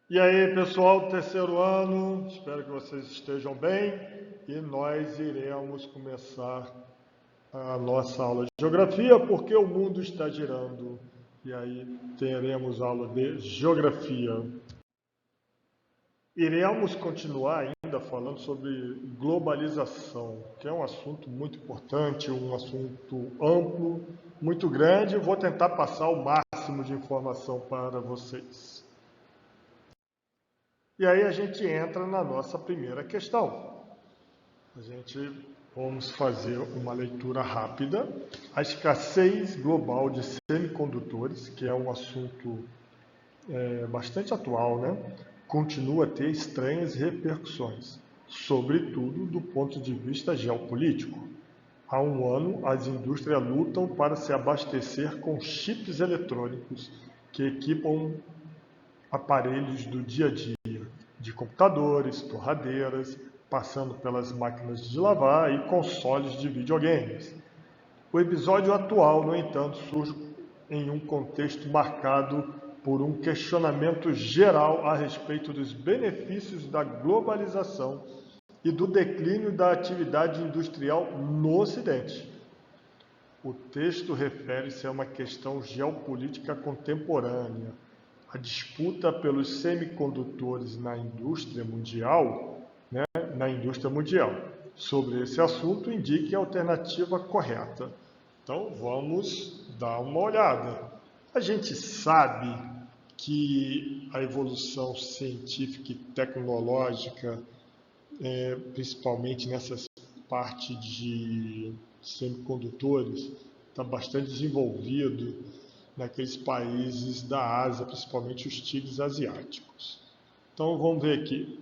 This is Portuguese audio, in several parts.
E aí, pessoal, terceiro ano, espero que vocês estejam bem e nós iremos começar a nossa aula de geografia porque o mundo está girando e aí teremos aula de geografia. Iremos continuar ainda falando sobre globalização, que é um assunto muito importante, um assunto amplo, muito grande. Vou tentar passar o máximo de informação para vocês. E aí a gente entra na nossa primeira questão. Vamos fazer uma leitura rápida. A escassez global de semicondutores, que é um assunto bastante atual, né? Continua a ter estranhas repercussões, sobretudo do ponto de vista geopolítico. Há um ano, as indústrias lutam para se abastecer com chips eletrônicos que equipam aparelhos do dia a dia, de computadores, torradeiras, passando pelas máquinas de lavar e consoles de videogames. O episódio atual, no entanto, surge em um contexto marcado por um questionamento geral a respeito dos benefícios da globalização e do declínio da atividade industrial no Ocidente. O texto refere-se a uma questão geopolítica contemporânea, a disputa pelos semicondutores na indústria mundial, Sobre esse assunto, indique a alternativa correta. Então, vamos dar uma olhada. A gente sabe que a evolução científica e tecnológica, principalmente nessas partes de semicondutores, está bastante desenvolvido naqueles países da Ásia, principalmente os tigres asiáticos. Então vamos ver aqui.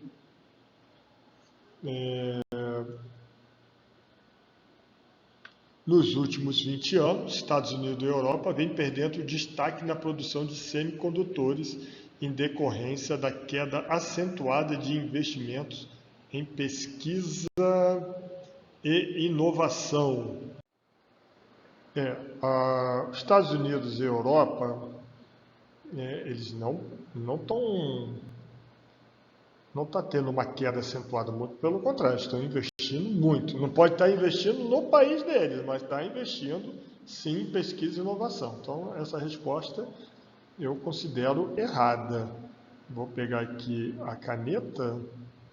Nos últimos 20 anos, Estados Unidos e Europa vêm perdendo destaque na produção de semicondutores em decorrência da queda acentuada de investimentos em pesquisa e inovação. Os Estados Unidos e Europa, eles não está tendo uma queda acentuada, muito pelo contrário, estão investindo muito. Não pode estar investindo no país deles, mas está investindo sim em pesquisa e inovação. Então, essa resposta eu considero errada. Vou pegar aqui a caneta,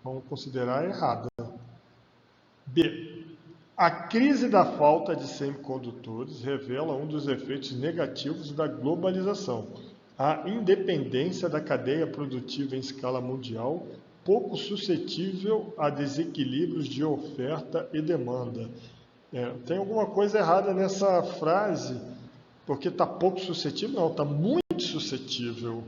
vamos considerar errada. B. A crise da falta de semicondutores revela um dos efeitos negativos da globalização. A independência da cadeia produtiva em escala mundial, pouco suscetível a desequilíbrios de oferta e demanda. Tem alguma coisa errada nessa frase, porque está pouco suscetível? Não, está muito suscetível.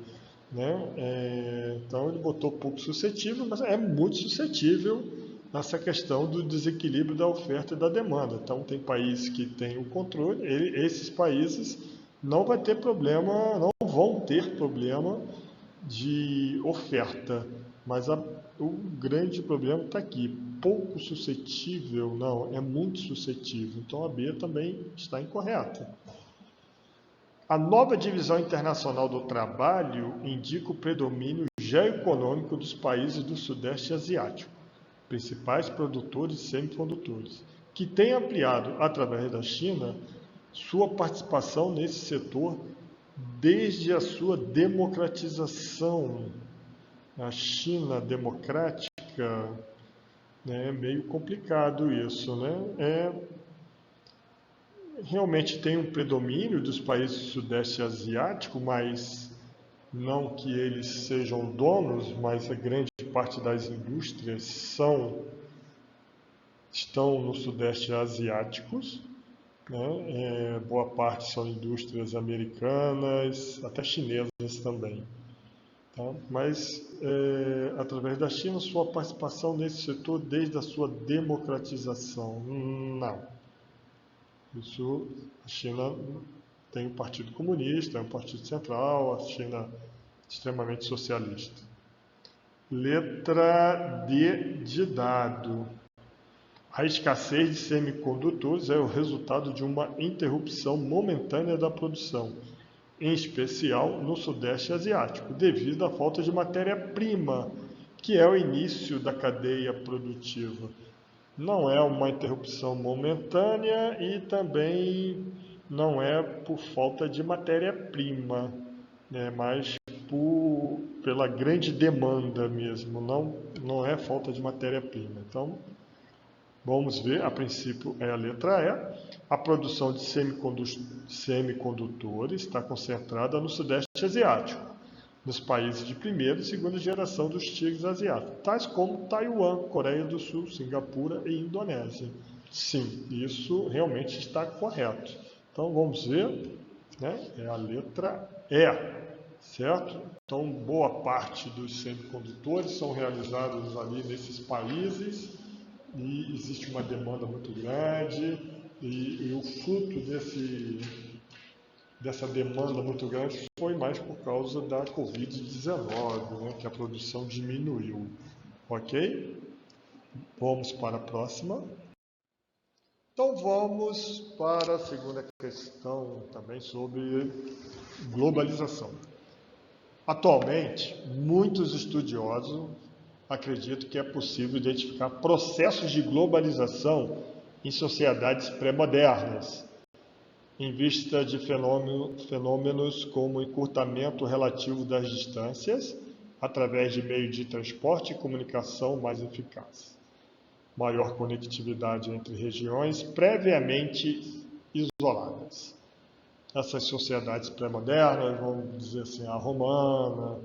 Né? Então ele botou pouco suscetível, mas é muito suscetível nessa questão do desequilíbrio da oferta e da demanda. Então tem países que têm o controle, esses países não vão ter problema de oferta, mas o grande problema está aqui. Pouco suscetível, não, é muito suscetível. Então a B também está incorreta. A nova divisão internacional do trabalho indica o predomínio geoeconômico dos países do Sudeste Asiático, principais produtores de semicondutores, que tem ampliado, através da China, sua participação nesse setor desde a sua democratização. A China democrática, é meio complicado isso, né? Realmente tem um predomínio dos países do Sudeste Asiático, mas não que eles sejam donos, mas a grande parte das indústrias estão no Sudeste Asiáticos. Boa parte são indústrias americanas, até chinesas também. Tá? Mas, através da China, sua participação nesse setor desde a sua democratização. Não. Isso, a China tem um partido comunista, é um partido central, a China é extremamente socialista. Letra D de dado. A escassez de semicondutores é o resultado de uma interrupção momentânea da produção, em especial no Sudeste Asiático, devido à falta de matéria-prima, que é o início da cadeia produtiva. Não é uma interrupção momentânea e também não é por falta de matéria-prima, né, mas pela grande demanda mesmo, não é falta de matéria-prima. Então, vamos ver, a princípio é a letra E. A produção de semicondutores está concentrada no Sudeste Asiático, nos países de primeira e segunda geração dos tigres asiáticos, tais como Taiwan, Coreia do Sul, Singapura e Indonésia. Sim, isso realmente está correto. Então vamos ver, né? É a letra E, certo? Então boa parte dos semicondutores são realizados ali nesses países e existe uma demanda muito grande e o fruto dessa demanda muito grande foi mais por causa da Covid-19, né, que a produção diminuiu. Ok? Vamos para a próxima. Então vamos para a segunda questão também sobre globalização. Atualmente, muitos estudiosos acreditam que é possível identificar processos de globalização em sociedades pré-modernas, em vista de fenômenos como encurtamento relativo das distâncias, através de meios de transporte e comunicação mais eficazes, maior conectividade entre regiões previamente isoladas. Essas sociedades pré-modernas, vamos dizer assim, a romana,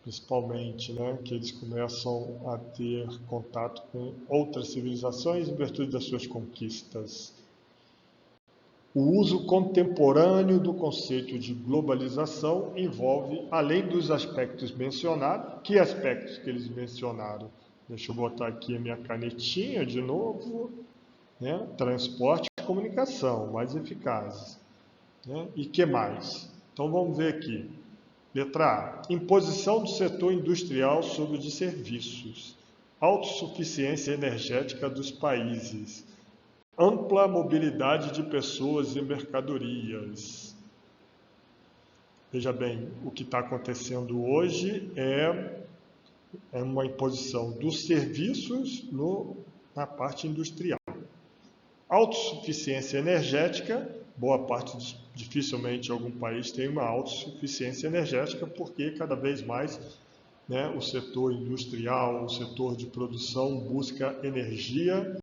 principalmente, né, que eles começam a ter contato com outras civilizações em virtude das suas conquistas. O uso contemporâneo do conceito de globalização envolve, além dos aspectos mencionados, que aspectos que eles mencionaram? Deixa eu botar aqui a minha canetinha de novo, né? Transporte e comunicação mais eficazes. Né? E que mais? Então vamos ver aqui. Letra A. Imposição do setor industrial sobre o de serviços. Autossuficiência energética dos países. Ampla mobilidade de pessoas e mercadorias. Veja bem, o que está acontecendo hoje é uma imposição dos serviços na parte industrial. Autossuficiência energética, boa parte, dificilmente algum país tem uma autossuficiência energética, porque cada vez mais, né, o setor industrial, o setor de produção busca energia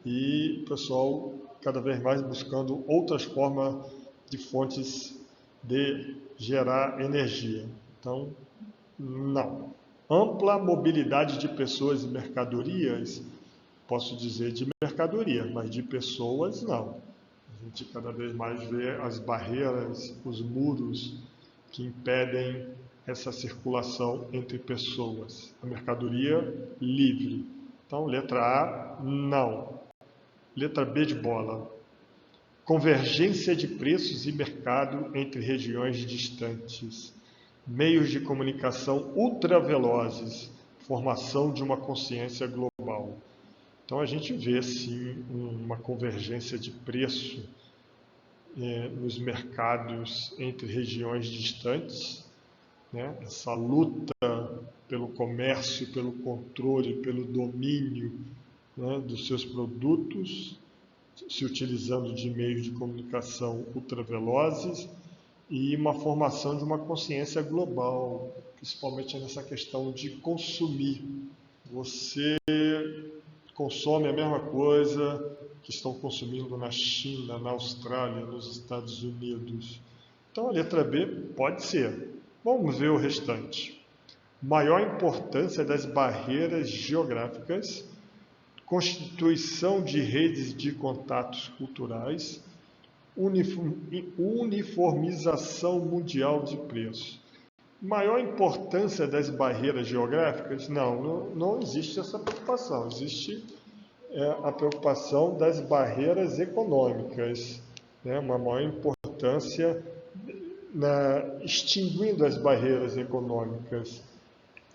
e o pessoal cada vez mais buscando outras formas de fontes de gerar energia. Então, não. Ampla mobilidade de pessoas e mercadorias, posso dizer de mercadoria, mas de pessoas não. A gente cada vez mais vê as barreiras, os muros que impedem essa circulação entre pessoas. A mercadoria livre. Então, letra A, não. Letra B de bola. Convergência de preços e mercado entre regiões distantes. Meios de comunicação ultravelozes. Formação de uma consciência global. Então a gente vê sim uma convergência de preço nos mercados entre regiões distantes, né? Essa luta pelo comércio, pelo controle, pelo domínio, né, dos seus produtos, se utilizando de meios de comunicação ultravelozes e uma formação de uma consciência global, principalmente nessa questão de consumir. Você consome a mesma coisa que estão consumindo na China, na Austrália, nos Estados Unidos. Então a letra B pode ser. Vamos ver o restante. Maior importância das barreiras geográficas, constituição de redes de contatos culturais, uniformização mundial de preços. Maior importância das barreiras geográficas? Não existe essa preocupação. Existe a preocupação das barreiras econômicas, né? Uma maior importância extinguindo as barreiras econômicas.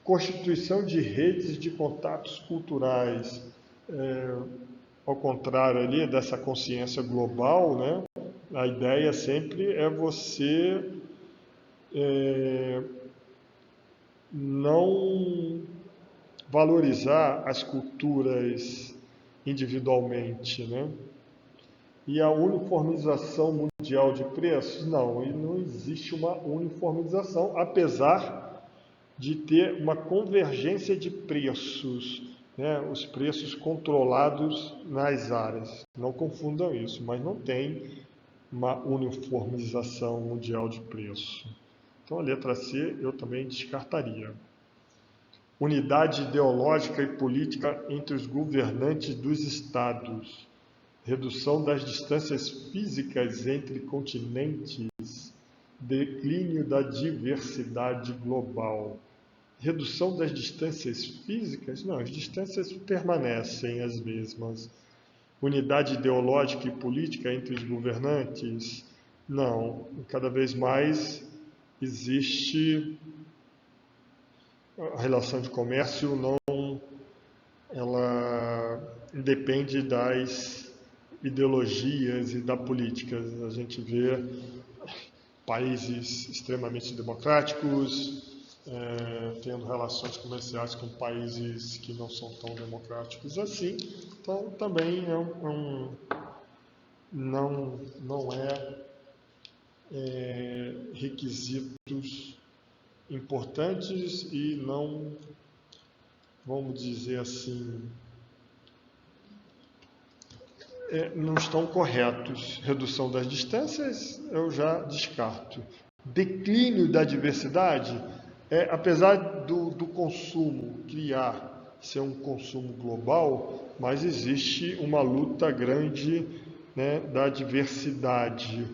Constituição de redes de contatos culturais, ao contrário ali dessa consciência global, né? A ideia sempre é você não valorizar as culturas individualmente, né? E a uniformização mundial de preços? Não, e não existe uma uniformização, apesar de ter uma convergência de preços, né? Os preços controlados nas áreas. Não confundam isso, mas não tem uma uniformização mundial de preço. Então a letra C eu também descartaria. Unidade ideológica e política entre os governantes dos estados. Redução das distâncias físicas entre continentes. Declínio da diversidade global. Redução das distâncias físicas? Não, as distâncias permanecem as mesmas. Unidade ideológica e política entre os governantes? Não, cada vez mais existe a relação de comércio, não, ela depende das ideologias e da política. A gente vê países extremamente democráticos tendo relações comerciais com países que não são tão democráticos assim. Então, também não é requisitos importantes e não, vamos dizer assim, não estão corretos. Redução das distâncias, eu já descarto. Declínio da diversidade, apesar do consumo ser um consumo global, mas existe uma luta grande, né, da diversidade,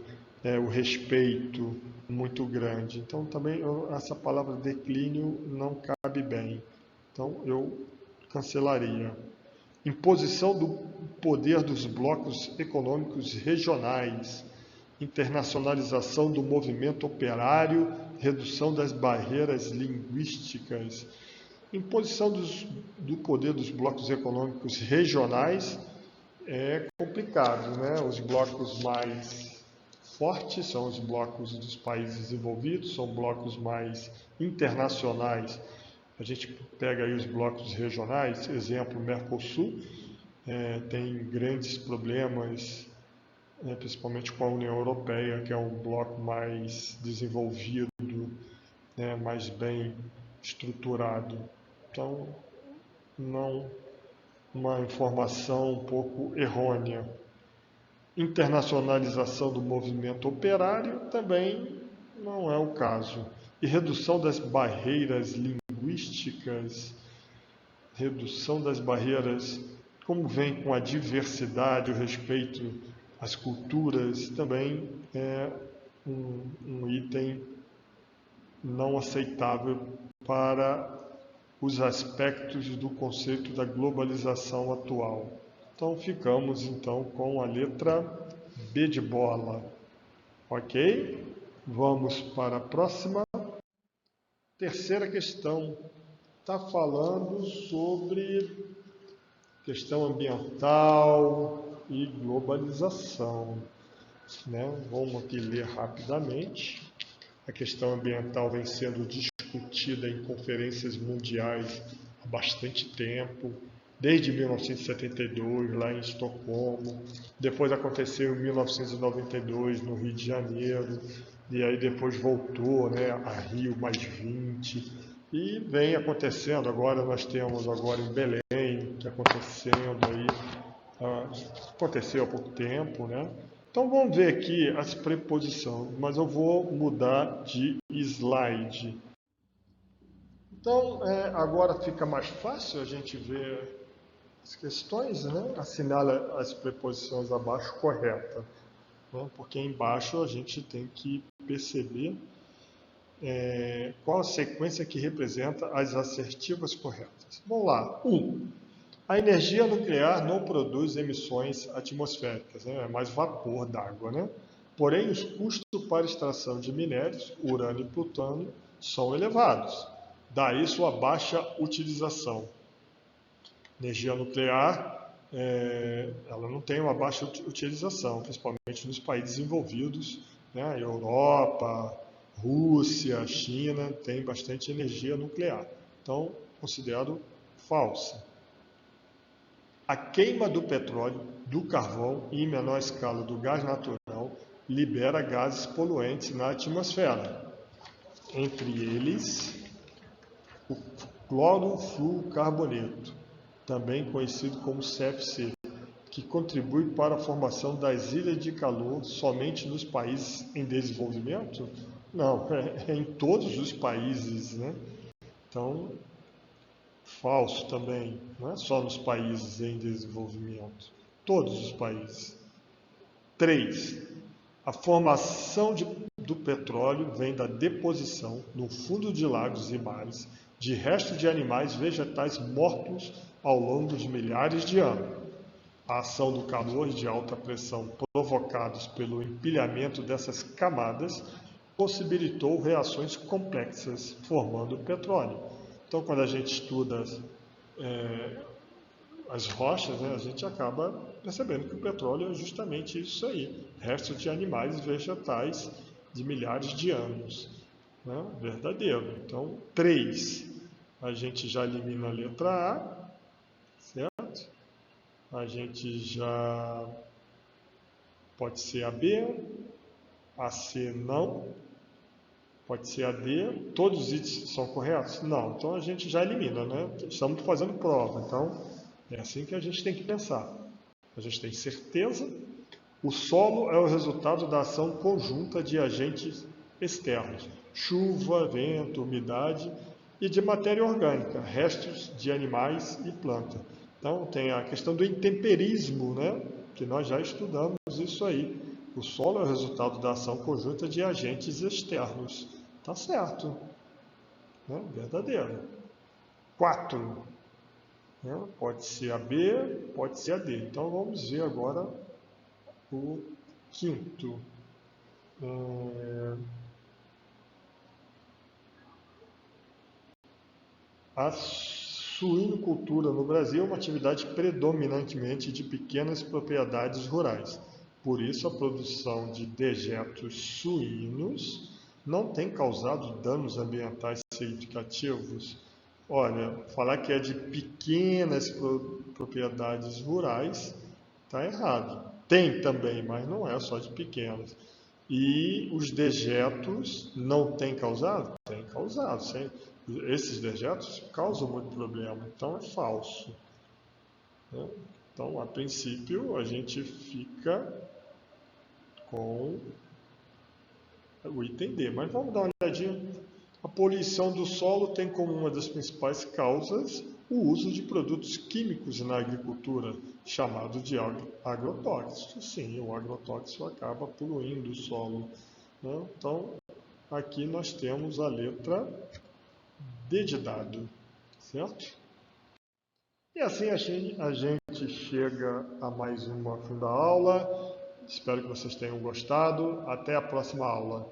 o respeito muito grande. Então, também essa palavra declínio não cabe bem. Então, eu cancelaria. Imposição do poder dos blocos econômicos regionais, internacionalização do movimento operário, redução das barreiras linguísticas. Imposição do poder dos blocos econômicos regionais é complicado, né? Os blocos mais fortes são os blocos dos países desenvolvidos, são blocos mais internacionais. A gente pega aí os blocos regionais, exemplo, Mercosul, tem grandes problemas, principalmente com a União Europeia, que é um bloco mais desenvolvido, mais bem estruturado. Então, não, uma informação um pouco errônea. Internacionalização do movimento operário também não é o caso. E redução das barreiras linguísticas, redução das barreiras, como vem com a diversidade, o respeito às culturas, também é um item não aceitável para os aspectos do conceito da globalização atual. Então, ficamos então com a letra B de bola. Ok? Vamos para a próxima. Terceira questão. Está falando sobre questão ambiental e globalização, né? Vamos aqui ler rapidamente. A questão ambiental vem sendo discutida em conferências mundiais há bastante tempo, desde 1972, lá em Estocolmo. Depois aconteceu em 1992, no Rio de Janeiro, e aí depois voltou, né, a Rio +20, e vem acontecendo. Agora nós temos agora em Belém, que acontecendo aí, aconteceu há pouco tempo, né? Então vamos ver aqui as preposições, mas eu vou mudar de slide. Então agora fica mais fácil a gente ver as questões, né? Assinala as preposições abaixo correta, né? Porque embaixo a gente tem que perceber qual a sequência que representa as assertivas corretas. Vamos lá. 1. A energia nuclear não produz emissões atmosféricas, né? É mais vapor d'água, né? Porém, os custos para extração de minérios, urânio e plutônio, são elevados. Daí sua baixa utilização. Energia nuclear, ela não tem uma baixa utilização, principalmente nos países desenvolvidos, né? Europa, Rússia, China tem bastante energia nuclear. Então, considero falsa. A queima do petróleo, do carvão e, em menor escala, do gás natural libera gases poluentes na atmosfera. Entre eles, o clorofluorcarboneto, também conhecido como CFC, que contribui para a formação das ilhas de calor somente nos países em desenvolvimento? Não, é em todos os países, né? Então, falso também, não é só nos países em desenvolvimento, todos os países. 3. A formação do petróleo vem da deposição no fundo de lagos e mares de restos de animais vegetais mortos ao longo de milhares de anos. A ação do calor de alta pressão provocados pelo empilhamento dessas camadas possibilitou reações complexas, formando petróleo. Então, quando a gente estuda as rochas, né, a gente acaba percebendo que o petróleo é justamente isso aí, restos de animais vegetais de milhares de anos. Né, verdadeiro. Então, 3. A gente já elimina a letra A, certo? A gente já pode ser a B, a C não, pode ser a D, todos os itens são corretos? Não, então a gente já elimina, né? Estamos fazendo prova, então é assim que a gente tem que pensar. A gente tem certeza, o solo é o resultado da ação conjunta de agentes externos, chuva, vento, umidade e de matéria orgânica, restos de animais e planta. Então, tem a questão do intemperismo, né? Que nós já estudamos isso aí. O solo é o resultado da ação conjunta de agentes externos. Tá certo. Né? Verdadeiro. 4. Né? Pode ser a B, pode ser a D. Então, vamos ver agora o 5º. A suinocultura no Brasil é uma atividade predominantemente de pequenas propriedades rurais. Por isso, a produção de dejetos suínos não tem causado danos ambientais significativos. Olha, falar que é de pequenas propriedades rurais está errado. Tem também, mas não é só de pequenas. E os dejetos não têm causado? Tem causado, sim. Esses dejetos causam muito problema, então é falso. Né? Então, a princípio, a gente fica com o item D. Mas vamos dar uma olhadinha. A poluição do solo tem como uma das principais causas o uso de produtos químicos na agricultura, chamado de agrotóxico. Sim, o agrotóxico acaba poluindo o solo. Né? Então, aqui nós temos a letra D de dado, certo? E assim a gente chega a mais uma fim da aula. Espero que vocês tenham gostado. Até a próxima aula.